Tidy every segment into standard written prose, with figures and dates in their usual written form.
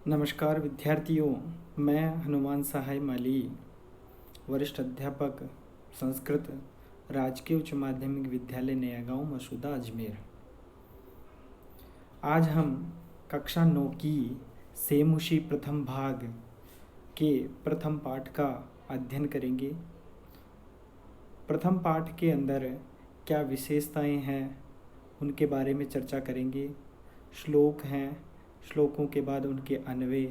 नमस्कार विद्यार्थियों, मैं हनुमान सहाय माली, वरिष्ठ अध्यापक संस्कृत, राजकीय उच्च माध्यमिक विद्यालय नया गांव मसूदा अजमेर। आज हम कक्षा 9 की सेमुशी प्रथम भाग के प्रथम पाठ का अध्ययन करेंगे। प्रथम पाठ के अंदर क्या विशेषताएं हैं उनके बारे में चर्चा करेंगे। श्लोक हैं, श्लोकों के बाद उनके अन्वय,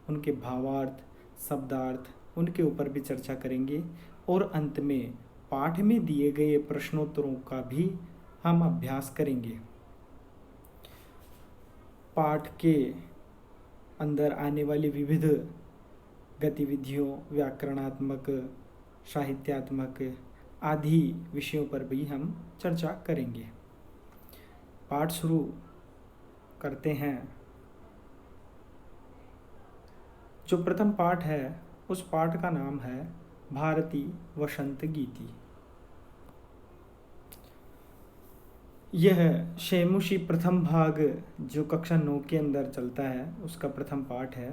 उनके भावार्थ, शब्दार्थ, उनके ऊपर भी चर्चा करेंगे और अंत में पाठ में दिए गए प्रश्नोत्तरों का भी हम अभ्यास करेंगे। पाठ के अंदर आने वाली विविध गतिविधियों, व्याकरणात्मक, साहित्यात्मक आदि विषयों पर भी हम चर्चा करेंगे। पाठ शुरू करते हैं। जो प्रथम पाठ है उस पाठ का नाम है भारती वसंत गीति। यह शेमुशी प्रथम भाग जो कक्षा 9 के अंदर चलता है उसका प्रथम पाठ है।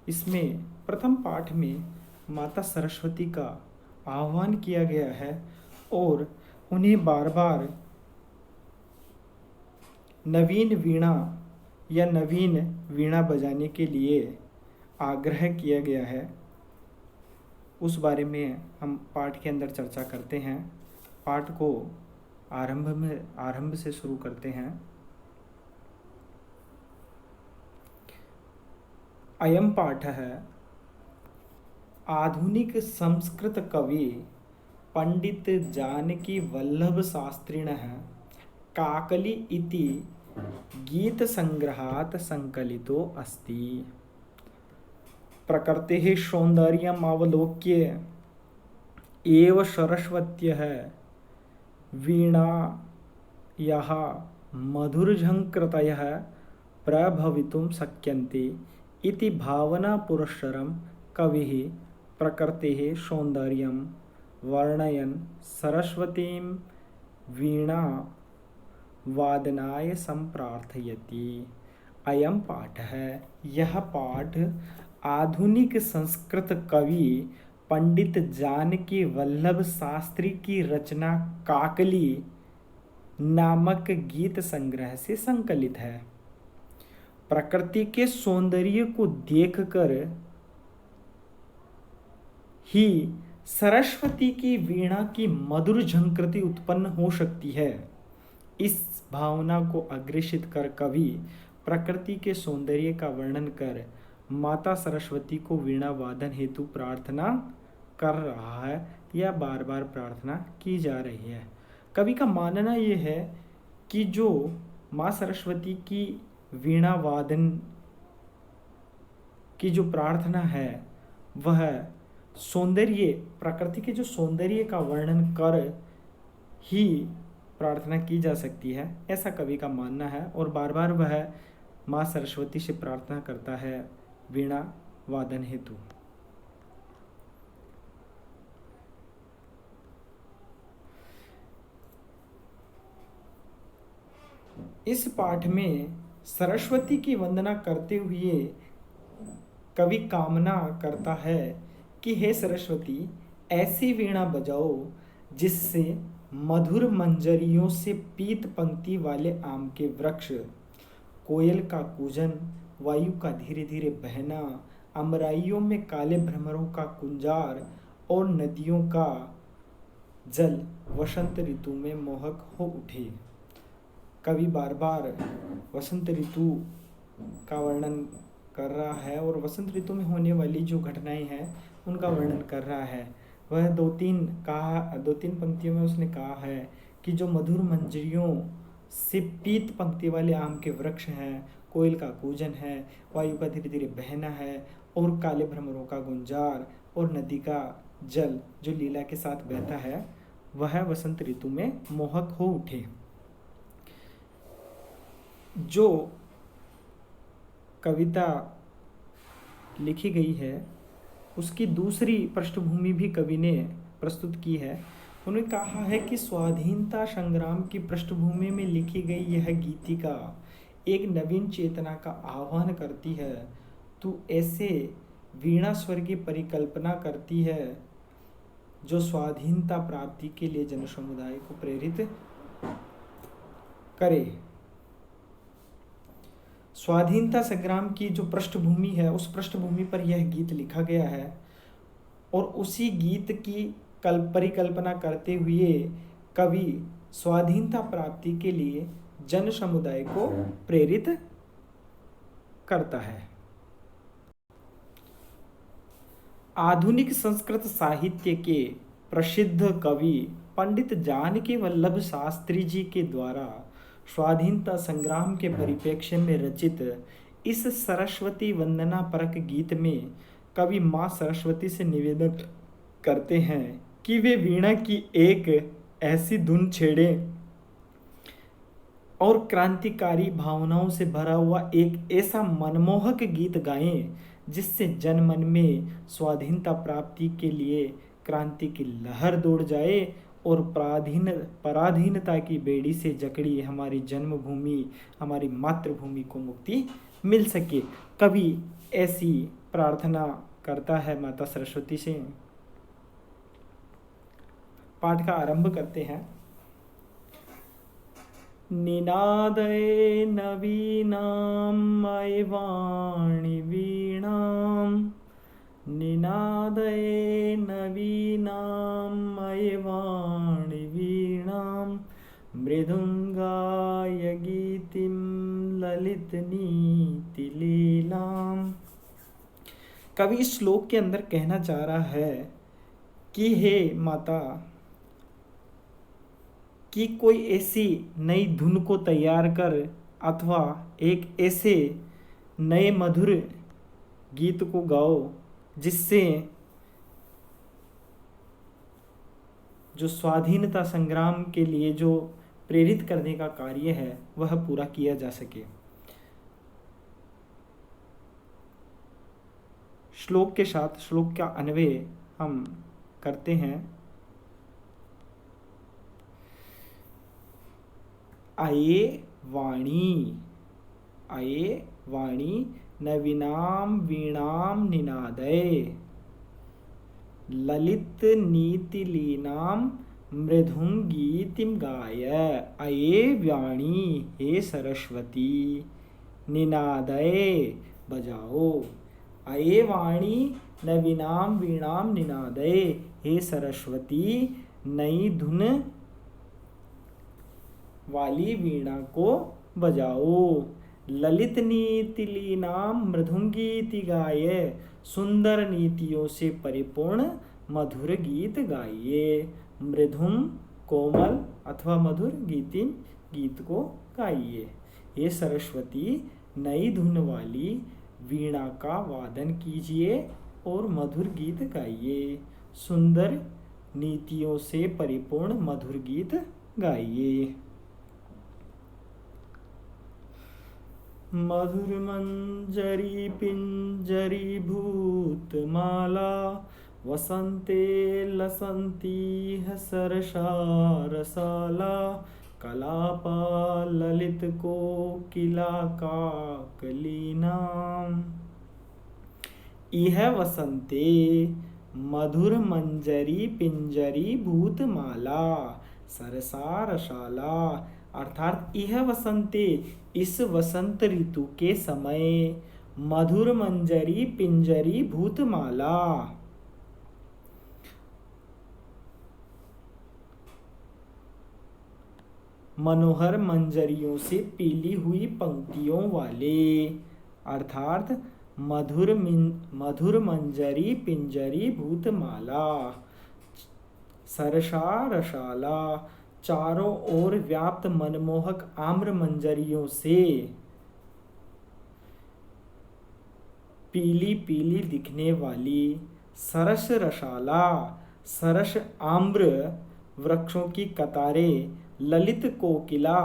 इसमें प्रथम पाठ में माता सरस्वती का आह्वान किया गया है और उन्हें बार बार नवीन वीणा या नवीन वीणा बजाने के लिए आग्रह किया गया है। उस बारे में हम पाठ के अंदर चर्चा करते हैं। पाठ को आरंभ से शुरू करते हैं। अयम पाठ है आधुनिक संस्कृत कवि पंडित जानकी वल्लभ शास्त्रिणः काकली इति गीत संग्रहात् संकलितो अस्ति। प्रकृतेः सौन्दर्यम् अवलोक्य एव सरस्वत्यः वीणायाः मधुरझङ्कृतयः प्रभवितुं शक्यन्ते इति भावनापुरस्सरं कविः प्रकृतेः सौन्दर्यं वर्णयन् सरस्वतीं वीणा वादनाय संप्रार्थयति। अयम पाठ है, यह पाठ आधुनिक संस्कृत कवि पंडित जानकी वल्लभ शास्त्री की रचना काकली नामक गीत संग्रह से संकलित है। प्रकृति के सौंदर्य को देखकर ही सरस्वती की वीणा की मधुर झंकृति उत्पन्न हो सकती है। इस भावना को अग्रेषित कर कवि प्रकृति के सौंदर्य का वर्णन कर माता सरस्वती को वीणा वादन हेतु प्रार्थना कर रहा है या बार बार प्रार्थना की जा रही है। कवि का मानना यह है कि जो माँ सरस्वती की वीणा वादन की जो प्रार्थना है वह सौंदर्य, प्रकृति के जो सौंदर्य का वर्णन कर ही प्रार्थना की जा सकती है, ऐसा कवि का मानना है। और बार बार वह माँ सरस्वती से प्रार्थना करता है वीणा वादन हेतु। इस पाठ में सरस्वती की वंदना करते हुए कवि कामना करता है कि हे सरस्वती, ऐसी वीणा बजाओ जिससे मधुर मंजरियों से पीत पंक्ति वाले आम के वृक्ष, कोयल का कूजन, वायु का धीरे धीरे बहना, अमराइयों में काले भ्रमरों का कुंजार और नदियों का जल वसंत ऋतु में मोहक हो उठे। कवि बार बार वसंत ऋतु का वर्णन कर रहा है और वसंत ऋतु में होने वाली जो घटनाएं हैं उनका वर्णन कर रहा है। वह दो तीन पंक्तियों में उसने कहा है कि जो मधुर मंजरियों से पीत पंक्ति वाले आम के वृक्ष हैं, कोयल का कूजन है, वायु का धीरे धीरे बहना है और काले भ्रमरों का गुंजार और नदी का जल जो लीला के साथ बहता है वह वसंत ऋतु में मोहक हो उठे। जो कविता लिखी गई है उसकी दूसरी पृष्ठभूमि भी कवि ने प्रस्तुत की है। उन्होंने कहा है कि स्वाधीनता संग्राम की पृष्ठभूमि में लिखी गई यह गीतिका एक नवीन चेतना का आह्वान करती है। तू ऐसे वीणा स्वर की परिकल्पना करती है जो स्वाधीनता प्राप्ति के लिए जन समुदाय को प्रेरित करे। स्वाधीनता संग्राम की जो पृष्ठभूमि है, उस पृष्ठभूमि पर यह गीत लिखा गया है और उसी गीत की परिकल्पना करते हुए कवि स्वाधीनता प्राप्ति के लिए जन समुदाय को प्रेरित करता है। आधुनिक संस्कृत साहित्य के प्रसिद्ध कवि पंडित जानकी वल्लभ शास्त्री जी के द्वारा स्वाधीनता संग्राम के परिप्रेक्ष्य में रचित इस सरस्वती वंदना परक गीत में कवि माँ सरस्वती से निवेदन करते हैं कि वे वीणा की एक ऐसी धुन छेड़ें और क्रांतिकारी भावनाओं से भरा हुआ एक ऐसा मनमोहक गीत गाएं जिससे जनमन में स्वाधीनता प्राप्ति के लिए क्रांति की लहर दौड़ जाए और पराधीनता की बेड़ी से जकड़ी हमारी जन्मभूमि, हमारी मातृभूमि को मुक्ति मिल सके। कवि ऐसी प्रार्थना करता है माता सरस्वती से। पाठ का आरंभ करते हैं। निनादये नवीनां मयवाणि वीणां, निनादये नवीनां मयवाणि वीणां, मृदुङ्गाय गीतिं ललितनीतिलीलाम्। कवि इस श्लोक के अंदर कहना चाह रहा है कि हे माता, कि कोई ऐसी नई धुन को तैयार कर अथवा एक ऐसे नए मधुर गीत को गाओ जिससे जो स्वाधीनता संग्राम के लिए जो प्रेरित करने का कार्य है वह पूरा किया जा सके। श्लोक के साथ श्लोक का अन्वय हम करते हैं। अये वाणी, अये वाणी नवीनां वीणां निनादये, ललित नीतिलीनां मृदुं गीतिं गाय। अये वाणी, हे सरस्वती, निनादये बजाओ। अये वाणी नवीनां वीणां निनादये, हे सरस्वती नई धुन वाली वीणा को बजाओ। ललित नीतिलीनां मृदुंगीति गाये, सुंदर नीतियों से परिपूर्ण मधुर गीत गाइए। मृदुम कोमल अथवा मधुर गीतिम गीत को गाइए। ये सरस्वती नई धुन वाली वीणा का वादन कीजिए और मधुर गीत गाइए। सुंदर नीतियों से परिपूर्ण मधुर गीत गाइए। मधुर मंजरी पिंजरी भूतमाला, वसंते लसंती है सरसा रसाला। कलापा ललित कोकिला काकलीनाम। इह वसंते मधुर मंजरी पिंजरी भूतमाला, सरसा रसाला। अर्थात यह वसंते, इस वसंत ऋतु के समय, मधुर मंजरी पिंजरी भूतमाला, मनोहर मंजरियों से पीली हुई पंक्तियों वाले, अर्थात मधुर मंजरी पिंजरी भूतमाला, सरसा रसाला, चारों ओर व्याप्त मनमोहक आम्र मंजरियों से पीली पीली दिखने वाली, सरस रसाला, सरस आम्र वृक्षों की कतारें, ललित कोकिला,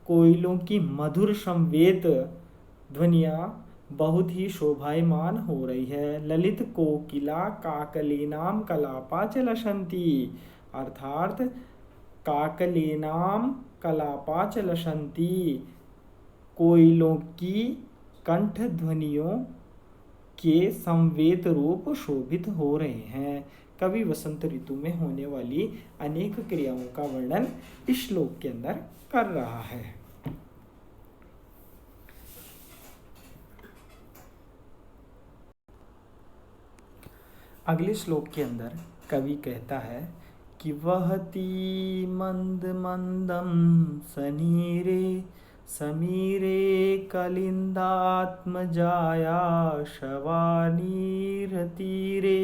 कोयलों की मधुर संवेद ध्वनियाँ बहुत ही शोभायमान हो रही है। ललित कोकिला काकलीनाम कलापा च लसंती, अर्थात काकलीनाम कलापा च लसंती, कोयलों की कंठ ध्वनियों के संवेद रूप शोभित हो रहे हैं। कवि वसंत ऋतु में होने वाली अनेक क्रियाओं का वर्णन इस श्लोक के अंदर कर रहा है। अगले श्लोक के अंदर कवि कहता है कि वहती मंद मंदम सनीरे समीरे कलिंदात्मजाया शवानीरतीरे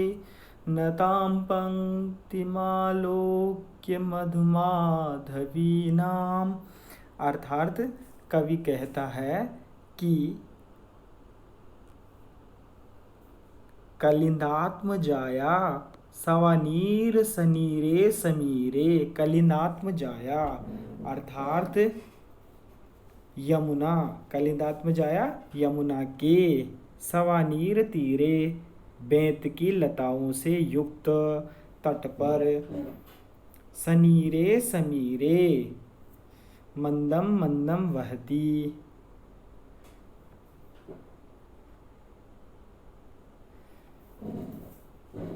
नतां पंक्तिमालोक्य मधुमाधवीनाम। अर्थात कवि कहता है कि कलिंदात्म जाया सवानीर सनीरे समीरे। कलिंदात्म जाया अर्थात यमुना, कलिंदात्म जाया यमुना के, सवानीर तीरे बेंत की लताओं से युक्त तट पर, सनीरे समीरे मंदम मंदम वहती,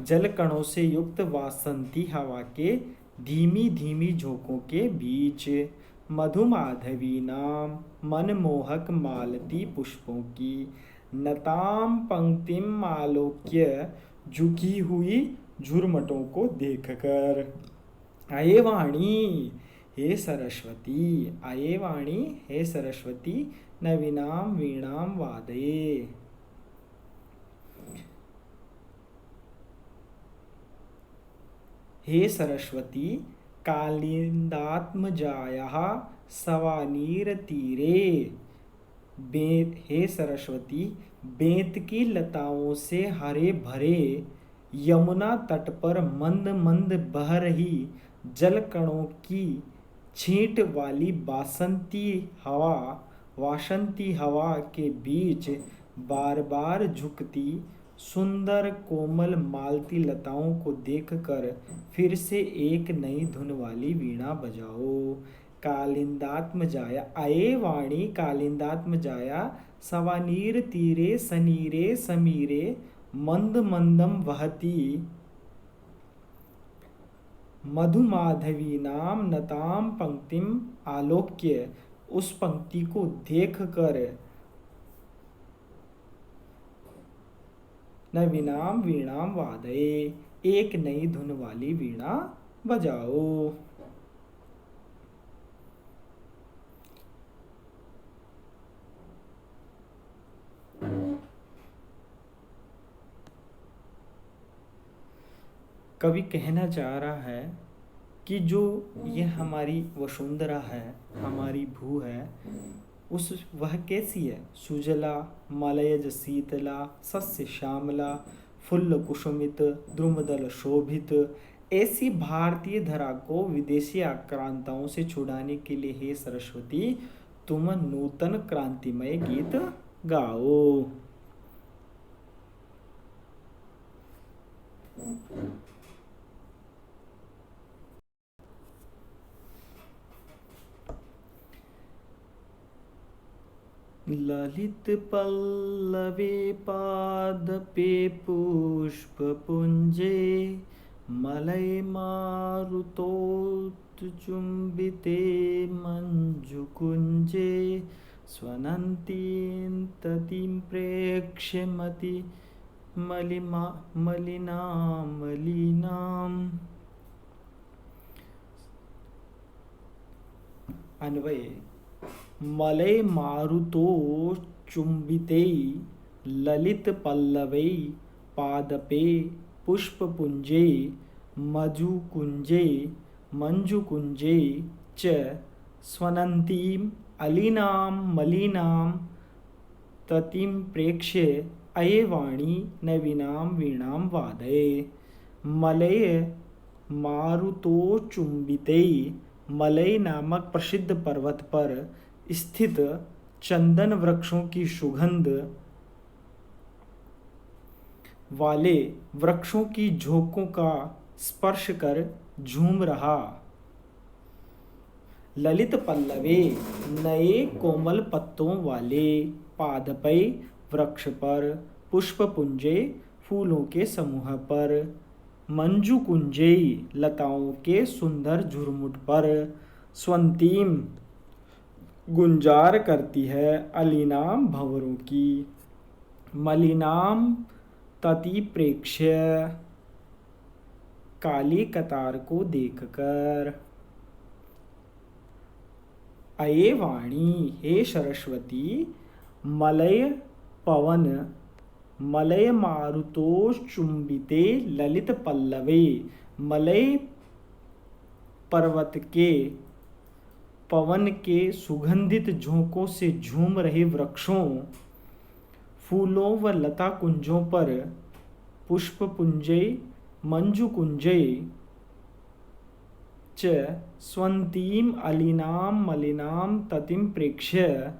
जल कणों से युक्त वासंती हवा के धीमी धीमी झोंकों के बीच, मधुमाधवी नाम मनमोहक मालती पुष्पों की, नताम पंक्तिम आलोक्य झुकी हुई झुरमटों को देखकर। आये वाणी हे सरस्वती, आये वाणी हे सरस्वती, नवीनाम वीणाम वादये। हे सरस्वती कालिंदात्मजायाः सवानीरतीरे। हे सरस्वती बेंत की लताओं से हरे भरे यमुना तट पर मंद मंद बह रही जल कणों की छींट वाली वासंती हवा के बीच बार बार झुकती सुंदर कोमल मालती लताओं को देखकर फिर से एक नई धुन वाली वीणा बजाओ। कालिंदात्म जाया, आये वाणी कालिंदात्म जाया सवानीर तीरे सनीरे समीरे मंद मंदम वहती मधुमाधवी नाम नताम पंक्तिम आलोक्य। उस पंक्ति को देखकर नवीनाम वीणाम वादये, एक नई धुन वाली वीणा बजाओ। कवि कहना चाह रहा है कि जो ये हमारी वसुंधरा है, हमारी भू है, वह कैसी है? सुजला मलयज शीतला सस्य श्यामला फुल्ल कुसुमित द्रुमदल शोभित। ऐसी भारतीय धरा को विदेशी आक्रांताओं से छुड़ाने के लिए हे सरस्वती तुम नूतन क्रांतिमय गीत गाओ। ललित पल्लवे पादपे पुष्पपुञ्जे मलय मारुतोत्चुम्बिते मञ्जुकुञ्जे स्वनन्तीं ततिं प्रेक्ष्य मलिनाम्। अन्वय मलय मारुतो चुंबिते ललित पल्लवे पादपे पुष्पपुंजे मंजुकुंजे च स्वनन्तीं अलीनां मलिनां ततिं प्रेक्ष्य अये वाणी नवीनां वीणां वादये। मलय मारुतो चुंबिते, मलय नामक प्रसिद्ध पर्वत पर स्थित चंदन वृक्षों की सुगंध वाले वृक्षों की झोंकों का स्पर्श कर झूम रहा ललित पल्लवे, नए कोमल पत्तों वाले, पादपै, वृक्ष पर, पुष्प पुंजे, फूलों के समूह पर, मंजू कुंजई, लताओं के सुंदर झुरमुट पर, स्वंतीम, गुंजार करती है अलीनाम भंवरों की, मलिनाम तति प्रेक्ष्य, काली कतार को देखकर। अये वाणी, हे सरस्वती, मलय पवन, मलय मारुतोश्चुंबिते ललित पल्लवे, मलय पर्वत के पवन के सुगंधित झोंकों से झूम रहे वृक्षों, फूलों व लता कुंजों पर, पुष्प पुंजय, मंजू कुंजय च स्वंतीम अलीनाम मलिनाम ततिम प्रेक्ष्य,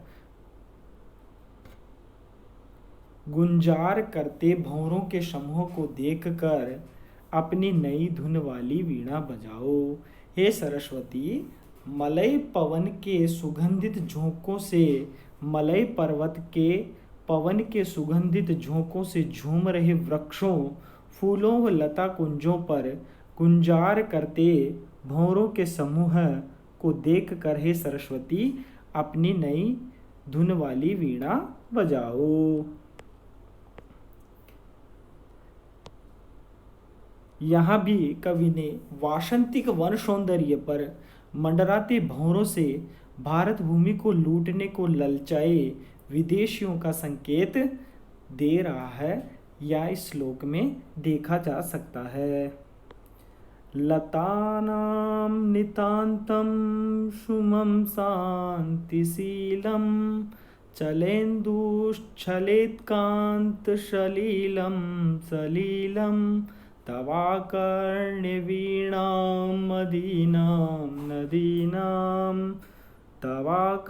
गुंजार करते भंवरों के समूह को देखकर अपनी नई धुन वाली वीणा बजाओ। हे सरस्वती, मलय पवन के सुगंधित झोंकों से, मलय पर्वत के पवन के सुगंधित झोंकों से झूम रहे वृक्षों, फूलों व लता कुंजों पर गुंजार करते भंवरों के समूह को देख कर हे सरस्वती अपनी नई धुन वाली वीणा बजाओ। यहाँ भी कवि ने वासंतिक वन सौंदर्य पर मंडराते भंवरों से भारत भूमि को लूटने को ललचाए विदेशियों का संकेत दे रहा है, या इस श्लोक में देखा जा सकता है। लतानां नितान्तं सुमं शान्तिशीलं, चलेन्दुश्चलेत्कान्तसलिलं सलिलं, तवाकर्ण्यवीणां मदीनां नदीनां, तवाकर्ण्यवीणां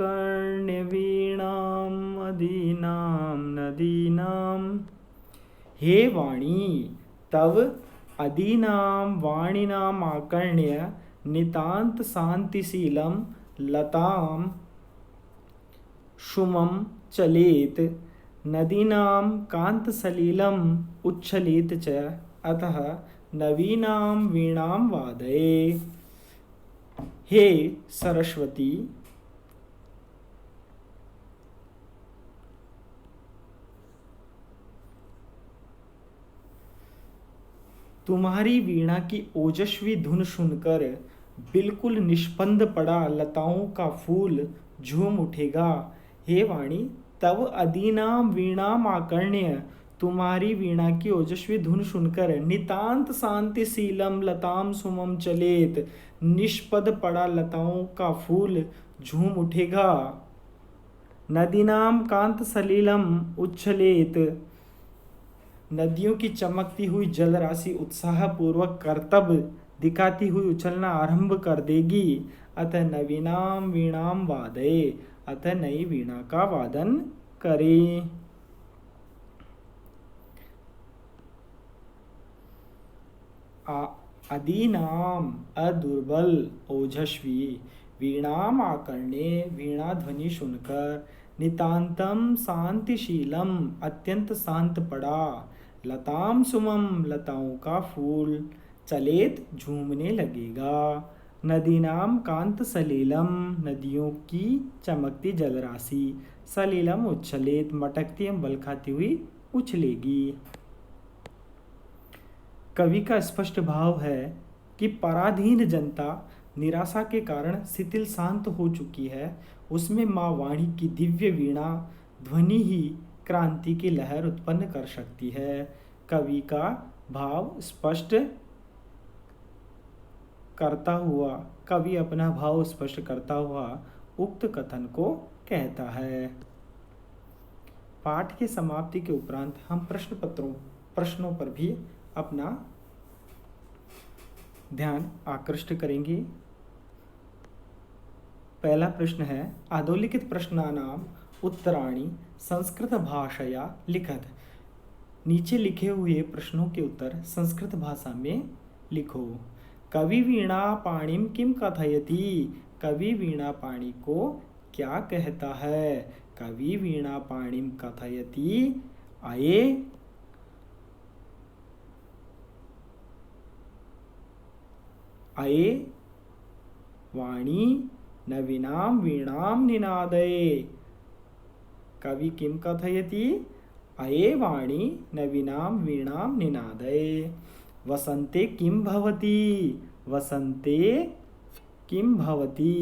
मदीनां नदीनां। हे वाणी, तव अदीनां वाणीनाम् आकर्ण्य नितांत शांतिशीलं लतां सुमं चलेत, नदीनां कान्तसलिलम् उच्छलेत च, अतः नवीनां वीणां वादये। हे सरस्वती, तुम्हारी वीणा की ओजस्वी धुन सुनकर बिल्कुल निष्पंद पड़ा लताओं का फूल झूम उठेगा। हे वाणी, तव अदीनाम वीणाम आकर्ण्य, तुम्हारी वीणा की ओजस्वी धुन सुनकर नितांत शांतिशीलम लताम सुमम चलेत, निष्पद पड़ा लताओं का फूल झूम उठेगा। नदीनाम कांत सलीलम उच्छलेत, नदियों की चमकती हुई जल राशि उत्साह पूर्वक करतब दिखाती हुई उछलना आरंभ कर देगी। अतः नवीनाम वीणाम वादये, अतः नई वीणा का वादन करें। अदीनाम अदुर्बल ओजस्वी, वीणाम आकर्ण्य वीणा ध्वनि सुनकर, नितांतम शांतिशीलम अत्यंत शांत पड़ा, लताम सुमम लताओं का फूल, चलेत झूमने लगेगा। नदीनाम कांत सलीलम नदियों की चमकती जलराशि, सलीलम उच्छलेत मटकती एवं बल खाती हुई उछलेगी। कवि का स्पष्ट भाव है कि पराधीन जनता निराशा के कारण शिथिल शांत हो चुकी है, उसमें माँ वाणी की दिव्य वीणा ध्वनि ही क्रांति की लहर उत्पन्न कर सकती है। कवि का भाव स्पष्ट करता हुआ, कवि अपना भाव स्पष्ट करता हुआ उक्त कथन को कहता है। पाठ के समाप्ति के उपरांत हम प्रश्नों पर भी अपना ध्यान आकृष्ट करेंगे। पहला प्रश्न है, अधोलिखित प्रश्नानाम उत्तराणि संस्कृत भाषया लिखत। नीचे लिखे हुए प्रश्नों के उत्तर संस्कृत भाषा में लिखो। कवि वीणा पाणिम किम कथयति, कवि वीणा पाणी को क्या कहता है? कवि वीणा पाणिम कथयति अये अये वाणी नवीनां वीणां निनादये। कवि किं कथयति? अये वाणी नवीनां वीणां निनादये। वसन्ते किं भवति? वसन्ते किं भवति?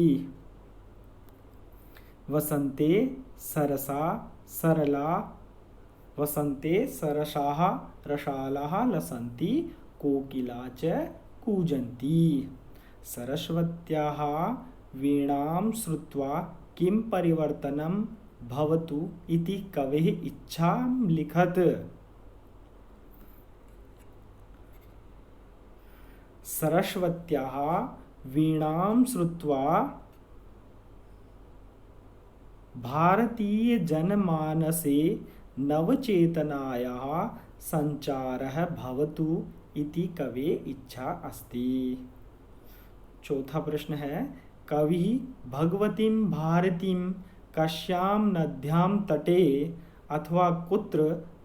वसन्ते सरसा सरला वसन्ते सरसाः रसालाः लसन्ति कोकिला च कूजन्ति। सरस्वत्याः वीणां श्रुत्वा किं परिवर्तनं भवतु इति कवेः इच्छां लिखत्। सरस्वत्याः वीणां श्रुत्वा भारतीय जनमानसे नवचेतनायाः संचारः भवतु इति कवेः इच्छा अस्ति। चौथा प्रश्न है, कवि भगवतीं भारतीं कस्यां नद्यां तटे अथवा कुत्र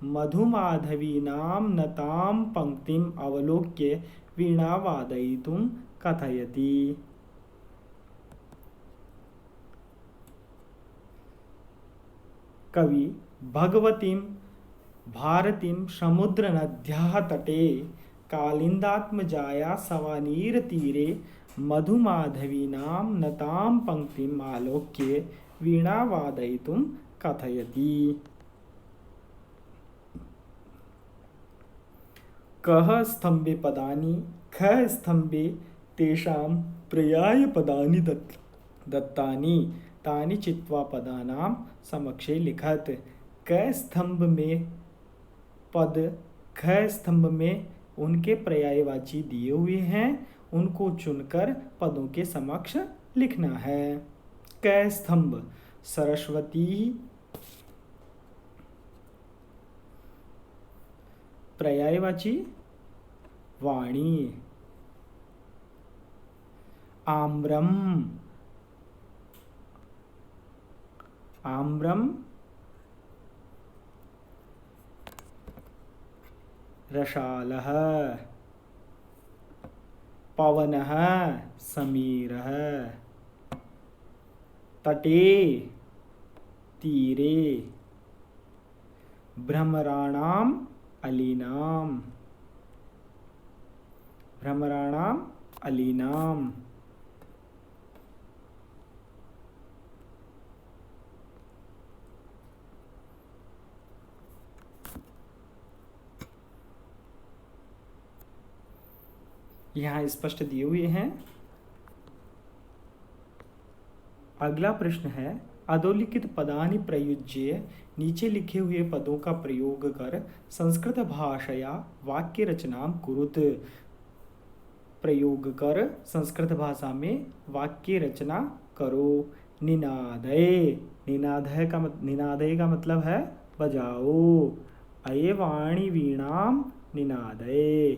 मधुमाधवीनां नतां पंक्तिम् अवलोक्य वीणा वादयितुं कथयति। कवि भगवतीं भारतीं समुद्रनद्याः तटे कालिन्दात्मजाया सवानीरतीरे मधुमाधवीनां नतां पंक्तिम् आलोक्य वीणा वादयितुं कथयति। कः स्तम्भे पदानि खः स्तम्भे तेषां पर्यायपदानि दत्तानि तानि चित्वा पदानां समक्षे लिखत। क स्तंभ में पद ख स्तंभ में उनके पर्यायवाची दिए हुए हैं, उनको चुनकर पदों के समक्ष लिखना है। क स्तंभ सरस्वती पर्यायवाची वाणी। आम्रम आम्रम रसालः। पवनः समीरः। तटे तीरे। भ्रमराणाम् अलीनाम्। भ्रमराणाम् अलीनाम्। यहाँ स्पष्ट दिए हुए हैं। अगला प्रश्न है, अधोलिखित पदानि प्रयुज्य नीचे लिखे हुए पदों का प्रयोग कर संस्कृत भाषया वाक्य रचनां कुरुत। प्रयोग कर संस्कृत भाषा में वाक्य रचना करो। निनादय। निनादय का मतलब है बजाओ। अये वाणी वीणां निनादय।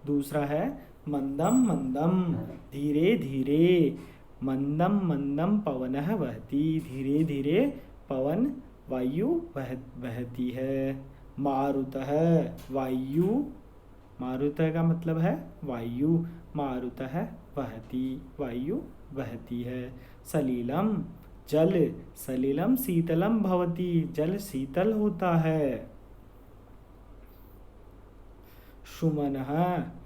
दूसरा है मंदम मंदम धीरे धीरे। मंदम मंदम पवनः वहति। धीरे धीरे पवन वायु बहती है। मारुतः वायु। मारुतः का मतलब है वायु। मारुतः वहति वायु बहती है। सलीलम जल। सलीलम शीतलम भवति। जल शीतल होता है। सुमनः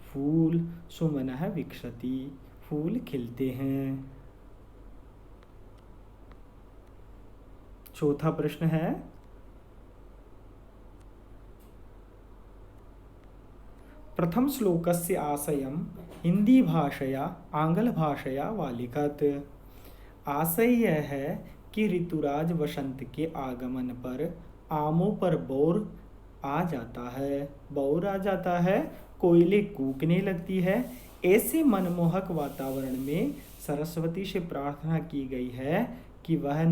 फूल। सुमनः विकसति। फूल खिलते हैं। चौथा प्रश्न है, प्रथम श्लोकस्य आशयं हिंदी भाषया आंग्ल भाषया वा लिखत। आशय यह है कि ऋतुराज वसंत के आगमन पर आमों पर बौर आ जाता है। बौर आ जाता है, कोयले कूकने लगती है। ऐसे मनमोहक वातावरण में सरस्वती से प्रार्थना की गई है कि वह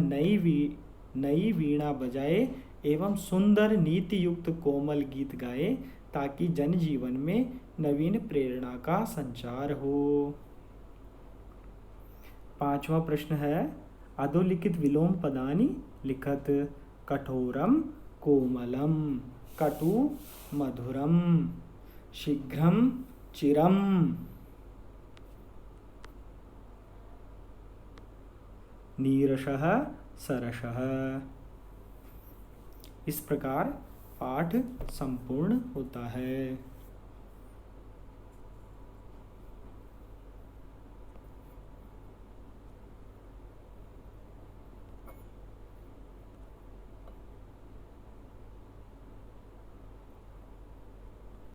नई वीणा बजाए एवं सुंदर नीति युक्त कोमल गीत गाए, ताकि जनजीवन में नवीन प्रेरणा का संचार हो। 5वां प्रश्न है, अधोलिखित विलोम पदानि लिखत। कठोरम कोमलम, कटु मधुरम, शीघ्रम चिरम। नीरसः सरसः। इस प्रकार पाठ संपूर्ण होता है।